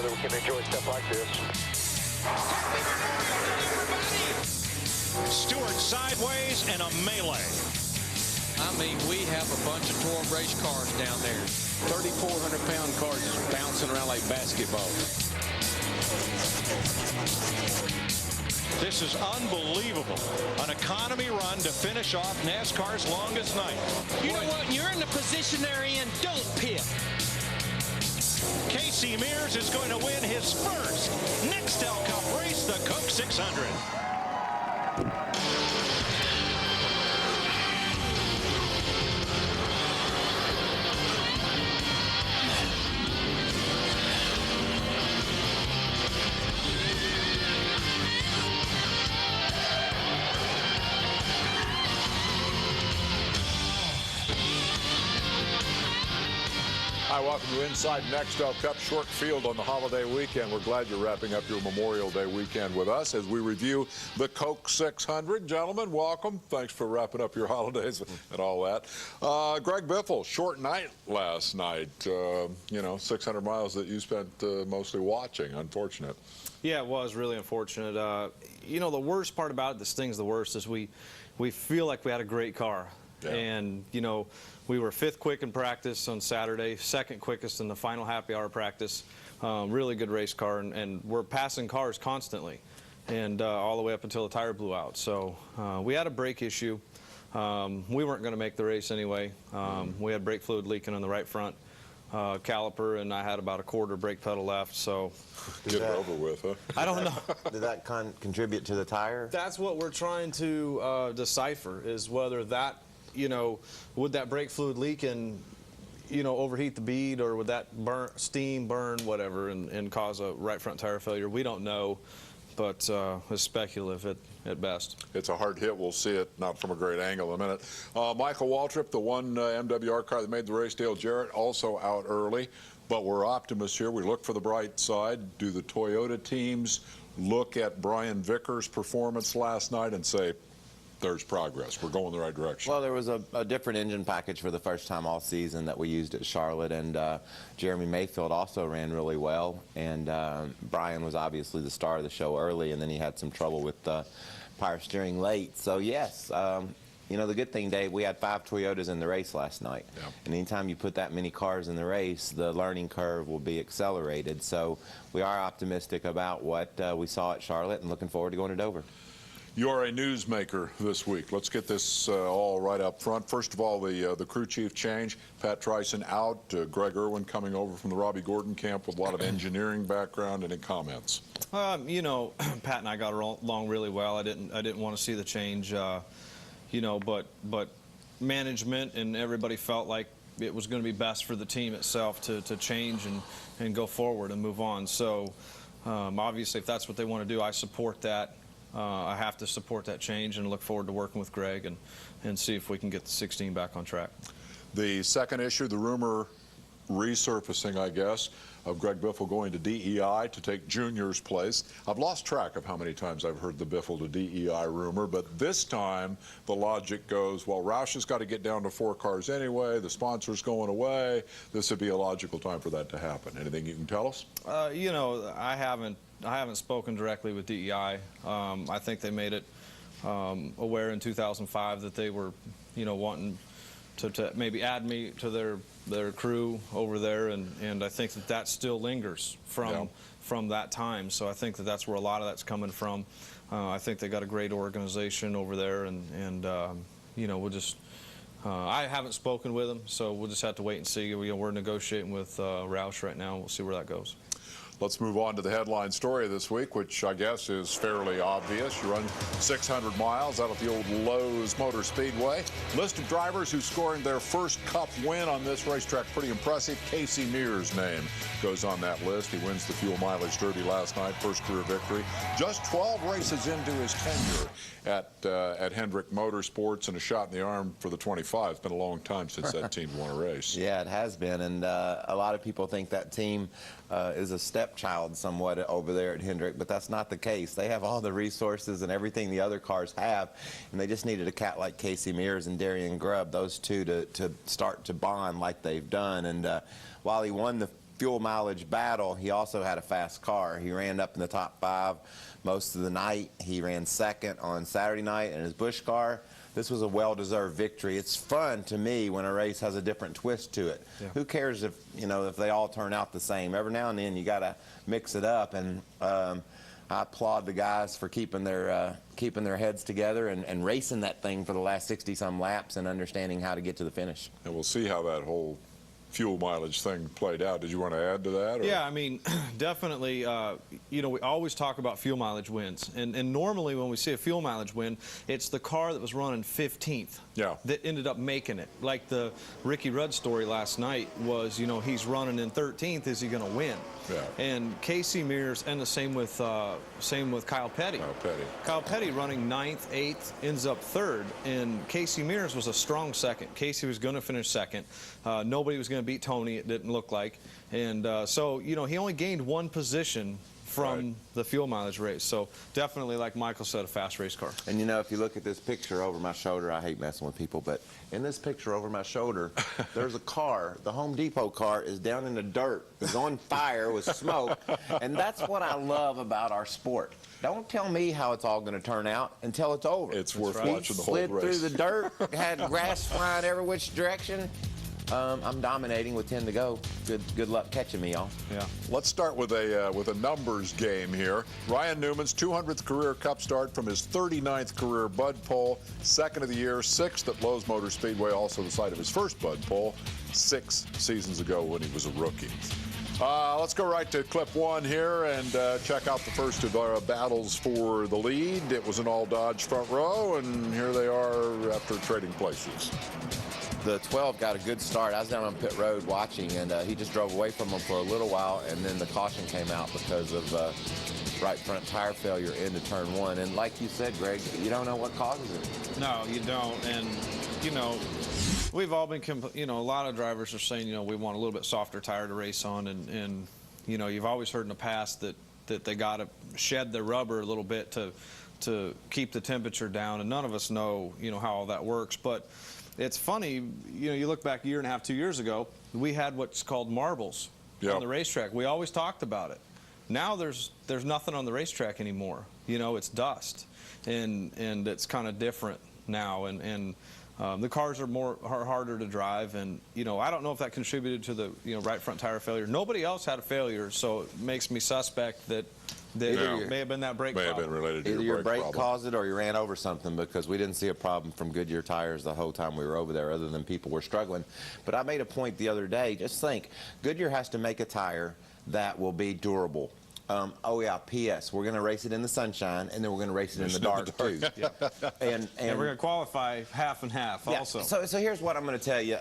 so that we can enjoy stuff like this. Stewart sideways and a melee. I mean, we have a bunch of tour race cars down there. 3,400-pound cars just bouncing around like basketball. This is unbelievable. An economy run to finish off NASCAR's longest night. You know what? You're in the position they're in. Don't pit. Casey Mears is going to win his first Nextel Cup race, the Coke 600. Hi, welcome to Inside Nextel Cup Short Field on the holiday weekend. We're glad you're wrapping up your Memorial Day weekend with us as we review the Coke 600. Gentlemen, welcome. Thanks for wrapping up your holidays and all that. Greg Biffle, short night last night. 600 miles that you spent mostly watching. Unfortunate. Yeah, it was really unfortunate. The worst part about it, this thing's the worst, is we feel like we had a great car. Yeah. And, we were 5th quick in practice on Saturday, 2nd quickest in the final happy hour practice. Really good race car, and we're passing cars constantly, and all the way up until the tire blew out. So we had a brake issue. We weren't going to make the race anyway. We had brake fluid leaking on the right front caliper, and I had about a quarter brake pedal left. So get it over with, huh? I don't know. Did that contribute to the tire? That's what we're trying to decipher, is whether that, would that brake fluid leak and, overheat the bead, or would that steam burn, whatever, and cause a right front tire failure? We don't know, but it's speculative at best. It's a hard hit. We'll see it not from a great angle in a minute. Michael Waltrip, the one MWR car that made the race, Dale Jarrett, also out early, but we're optimists here. We look for the bright side. Do the Toyota teams look at Brian Vickers' performance last night and say, there's progress, we're going the right direction? Well, there was a different engine package for the first time all season that we used at Charlotte, and Jeremy Mayfield also ran really well, and Brian was obviously the star of the show early, and then he had some trouble with power steering late. So yes, the good thing, Dave, we had 5 Toyotas in the race last night. Yeah. And anytime you put that many cars in the race, the learning curve will be accelerated. So we are optimistic about what we saw at Charlotte and looking forward to going to Dover. You're a newsmaker this week. Let's get this all right up front. First of all, the crew chief change. Pat Tryson out. Greg Irwin coming over from the Robbie Gordon camp with a lot of engineering background. Any comments? Pat and I got along really well. I didn't want to see the change. But management and everybody felt like it was going to be best for the team itself to change and go forward and move on. So obviously, if that's what they want to do, I support that. I have to support that change and look forward to working with Greg and see if we can get the 16 back on track. The second issue, the rumor resurfacing, I guess, of Greg Biffle going to DEI to take Junior's place. I've lost track of how many times I've heard the Biffle to DEI rumor, but this time the logic goes, well, Roush has got to get down to 4 cars anyway, the sponsor's going away, this would be a logical time for that to happen. Anything you can tell us? I haven't spoken directly with DEI. I think they made it aware in 2005 that they were, wanting to maybe add me to their crew over there, and I think that still lingers from that time. So I think that's where a lot of that's coming from. I think they got a great organization over there, and we'll just. I haven't spoken with them, so we'll just have to wait and see. We're negotiating with Roush right now. We'll see where that goes. Let's move on to the headline story this week, which I guess is fairly obvious. You run 600 miles out at the old Lowe's Motor Speedway. List of drivers who scored their first Cup win on this racetrack. Pretty impressive. Casey Mears' name goes on that list. He wins the Fuel Mileage Derby last night, first career victory. Just 12 races into his tenure at Hendrick Motorsports, and a shot in the arm for the 25. It's been a long time since that team won a race. Yeah, it has been, and a lot of people think that team is a stepchild somewhat over there at Hendrick, but that's not the case. They have all the resources and everything the other cars have, and they just needed a cat like Casey Mears and Darian Grubb, those two to start to bond like they've done. And while he won the fuel mileage battle, he also had a fast car. He ran up in the top 5 most of the night. He ran second on Saturday night in his Busch car. This was a well-deserved victory. It's fun to me when a race has a different twist to it. Yeah. Who cares if, you know, if they all turn out the same? Every now and then you got to mix it up, and I applaud the guys for keeping their heads together and racing that thing for the last 60-some laps and understanding how to get to the finish. And we'll see how that whole fuel mileage thing played out. Did you want to add to that? Or? Yeah, I mean, definitely, you know, we always talk about fuel mileage wins. And normally when we see a fuel mileage win, it's the car that was running 15th that ended up making it. Like the Ricky Rudd story last night was, you know, he's running in 13th. Is he going to win? Yeah. And Casey Mears, and the same with Kyle Petty. Kyle Petty running 9th, 8th, ends up 3rd, and Casey Mears was a strong second. Casey was going to finish second. Nobody was going to beat Tony, it didn't look like. And so, you know, he only gained 1 position from the fuel mileage race. So definitely, like Michael said, a fast race car. And you know, if you look at this picture over my shoulder, I hate messing with people, but in this picture over my shoulder, there's a car. The Home Depot car is down in the dirt. It's on fire with smoke. And that's what I love about our sport. Don't tell me how it's all going to turn out until it's over. It's worth watching the whole race. Slid through the dirt, had grass flying every which direction. I'm dominating with 10 to go. Good luck catching me, y'all. Yeah. Let's start with a numbers game here. Ryan Newman's 200th career Cup start from his 39th career Bud pole, 2nd of the year, 6th at Lowe's Motor Speedway, also the site of his first Bud pole 6 seasons ago when he was a rookie. Let's go right to clip 1 here and check out the first of our battles for the lead. It was an all-Dodge front row, and here they are after trading places. The 12 got a good start. I was down on pit road watching, and he just drove away from him for a little while, and then the caution came out because of right front tire failure into turn 1. And like you said, Greg, you don't know what causes it. No, you don't. And, you know, we've all been, you know, a lot of drivers are saying, you know, we want a little bit softer tire to race on, and you know, you've always heard in the past that they got to shed the rubber a little bit to keep the temperature down, and none of us know, you know, how all that works. But it's funny, you know, you look back a year and a half, 2 years ago, we had what's called marbles on the racetrack. We always talked about it. Now there's nothing on the racetrack anymore. You know, it's dust, and it's kind of different now, and the cars are harder to drive, and you know, I don't know if that contributed to the right front tire failure. Nobody else had a failure, so it makes me suspect that it may have been that brake problem. May have been related to either your brake caused it or you ran over something, because we didn't see a problem from Goodyear tires the whole time we were over there, other than people were struggling. But I made a point the other day. Just think, Goodyear has to make a tire that will be durable. Oh yeah, P.S. We're going to race it in the sunshine, and then we're going to race it in the dark too. And we're going to qualify half and half also. So here's what I'm going to tell you.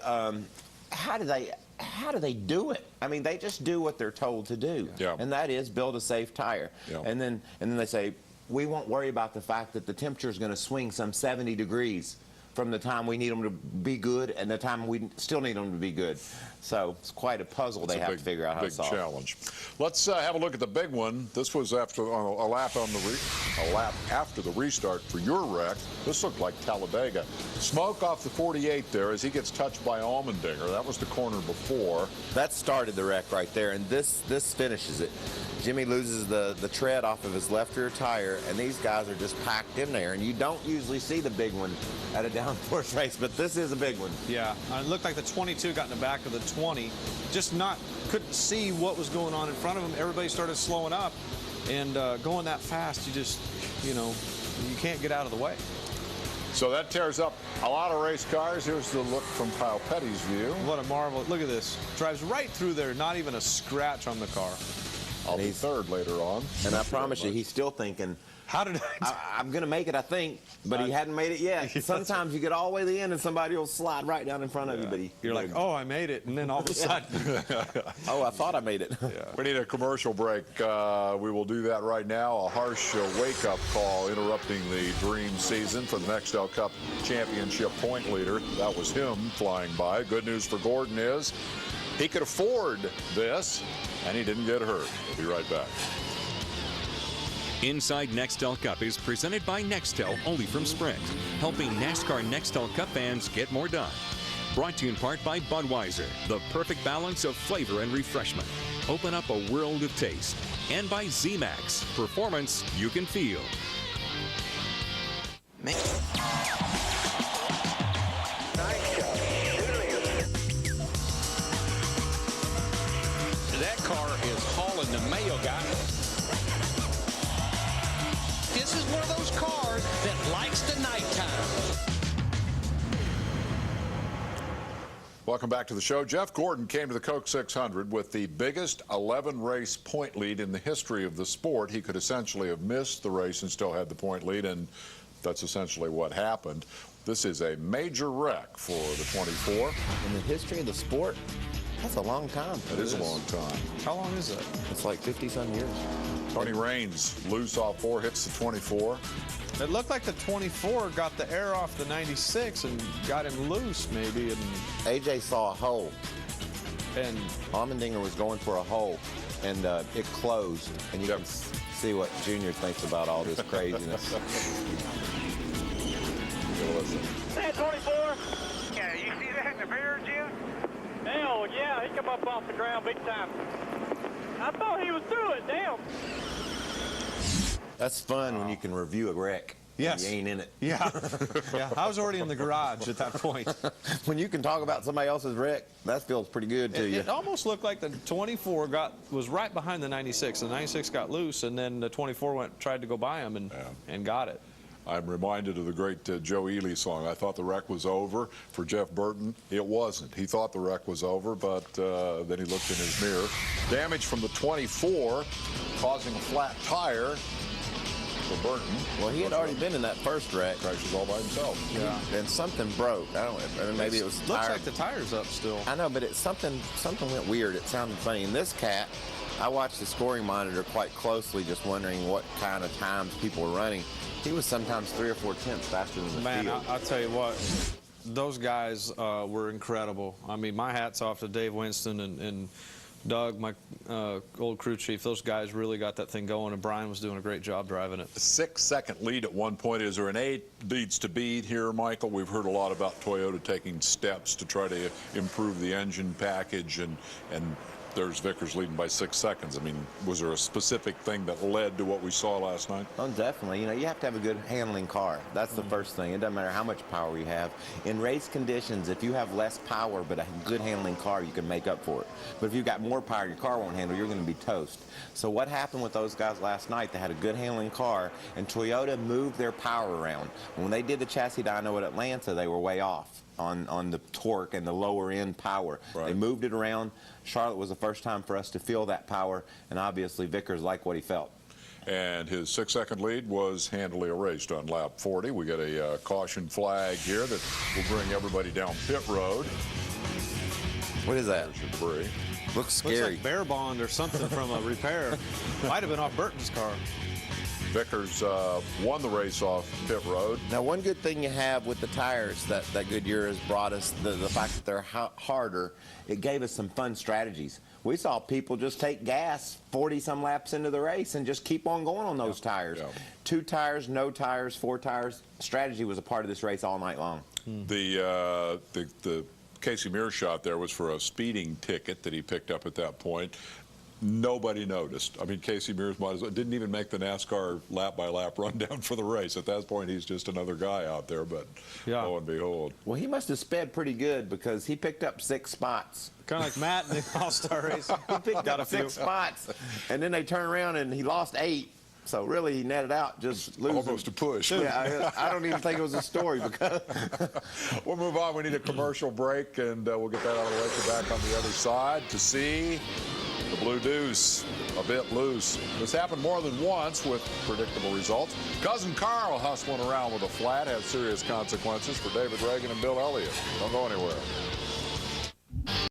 How do they do it? I mean, they just do what they're told to do, and that is build a safe tire. And then they say, we won't worry about the fact that the temperature is going to swing some 70 degrees from the time we need them to be good and the time we still need them to be good. So it's quite a puzzle they have to figure out how to solve. Big challenge. Let's have a look at the big one. This was after a lap after the restart for your wreck. This looked like Talladega. Smoke off the 48 there as he gets touched by Allmendinger. That was the corner before. That started the wreck right there, and this finishes it. Jimmy loses the tread off of his left rear tire, and these guys are just packed in there, and you don't usually see the big one at a downforce race, but this is a big one. Yeah, it looked like the 22 got in the back of the 20, just couldn't see what was going on in front of him. Everybody started slowing up, and going that fast, you can't get out of the way. So that tears up a lot of race cars. Here's the look from Kyle Petty's view. What a marvel. Look at this. Drives right through there, not even a scratch on the car. I'll be third later on. And I promise you, he's still thinking, I'm going to make it, I think, but he hadn't made it yet. Sometimes you get all the way to the end and somebody will slide right down in front of you. But you're like, oh, I made it. And then all of a sudden, oh, I thought I made it. We need a commercial break. We will do that right now. A harsh wake-up call interrupting the dream season for the Nextel Cup Championship point leader. That was him flying by. Good news for Gordon is he could afford this, and he didn't get hurt. We'll be right back. Inside Nextel Cup is presented by Nextel, only from Sprint, helping NASCAR Nextel Cup fans get more done. Brought to you in part by Budweiser, the perfect balance of flavor and refreshment. Open up a world of taste. And by Z-Max, performance you can feel. That car is hauling the mail guy. This is one of those cars that likes the nighttime. Welcome back to the show. Jeff Gordon came to the Coke 600 with the biggest 11-race point lead in the history of the sport. He could essentially have missed the race and still had the point lead, and that's essentially what happened. This is a major wreck for the 24. In the history of the sport, that's a long time. That is a long time. How long is that? It's like 50-some years. Tony Raines, loose off 4, hits the 24. It looked like the 24 got the air off the 96 and got him loose, maybe. And AJ saw a hole. and Allmendinger was going for a hole, and it closed. And you can see what Junior thinks about all this craziness. Hey, 24. Yeah, you see that in the mirror, Jim? Hell, yeah, he come up off the ground big time. I thought he was through it, damn. That's fun when you can review a wreck. Yes. You ain't in it. yeah, yeah. I was already in the garage at that point. When you can talk about somebody else's wreck, that feels pretty good to you. It almost looked like the 24 was right behind the 96. The 96 got loose, and then the 24 tried to go by him and got it. I'm reminded of the great Joe Ely song, I Thought the Wreck Was Over. For Jeff Burton, it wasn't. He thought the wreck was over, but then he looked in his mirror. Damage from the 24 causing a flat tire for Burton. Well, he had already been in that first wreck. Crashes all by himself. Yeah. And something broke. I don't know. Maybe it was Looks tire. like the tire's up still. I know, but something went weird. It sounded funny. And this cat, I watched the scoring monitor quite closely, just wondering what kind of times people were running. He was sometimes 3 or 4 tenths faster than the Man, field. I'll tell you what, those guys were incredible. I mean, my hat's off to Dave Winston and Doug, my old crew chief. Those guys really got that thing going, and Brian was doing a great job driving it. 6-second lead at one point. Is there an 8 leads to beat here, Michael? We've heard a lot about Toyota taking steps to try to improve the engine package, and there's Vickers leading by 6 seconds. I mean, was there a specific thing that led to what we saw last night? Oh, definitely. You know, you have to have a good handling car. That's the first thing. It doesn't matter how much power you have. In race conditions, if you have less power but a good handling car, you can make up for it. But if you've got more power, your car won't handle, you're going to be toast. So what happened with those guys last night? They had a good handling car, and Toyota moved their power around. When they did the chassis dyno at Atlanta, they were way off on the torque and the lower end power. Right. They moved it around. Charlotte was the first time for us to feel that power, and obviously Vickers liked what he felt. And his 6-second lead was handily erased on lap 40. We got a caution flag here that will bring everybody down pit road. What is that? There's your debris. Looks scary. Looks like Bear Bond or something from a repair. Might have been off Burton's car. Vickers won the race off pit road. Now, one good thing you have with the tires that Goodyear has brought us, the fact that they're harder, it gave us some fun strategies. We saw people just take gas 40-some laps into the race and just keep on going on those tires. Yeah. 2 tires, no tires, 4 tires. Strategy was a part of this race all night long. The Casey Mears shot there was for a speeding ticket that he picked up at that point. Nobody noticed. I mean, Casey Mears didn't even make the NASCAR lap-by-lap rundown for the race. At that point, he's just another guy out there, but lo and behold. Well, he must have sped pretty good because he picked up 6 spots. Kind of like Matt in the All-Star race. He picked up 6 spots, and then they turned around and he lost 8. So really, he netted out just losing. Almost a push. Yeah, I don't even think it was a story because. We'll move on. We need a commercial break, and we'll get that out of the way. We're back on the other side to see the Blue Deuce a bit loose. This happened more than once with predictable results. Cousin Carl hustling around with a flat has serious consequences for David Reagan and Bill Elliott. Don't go anywhere.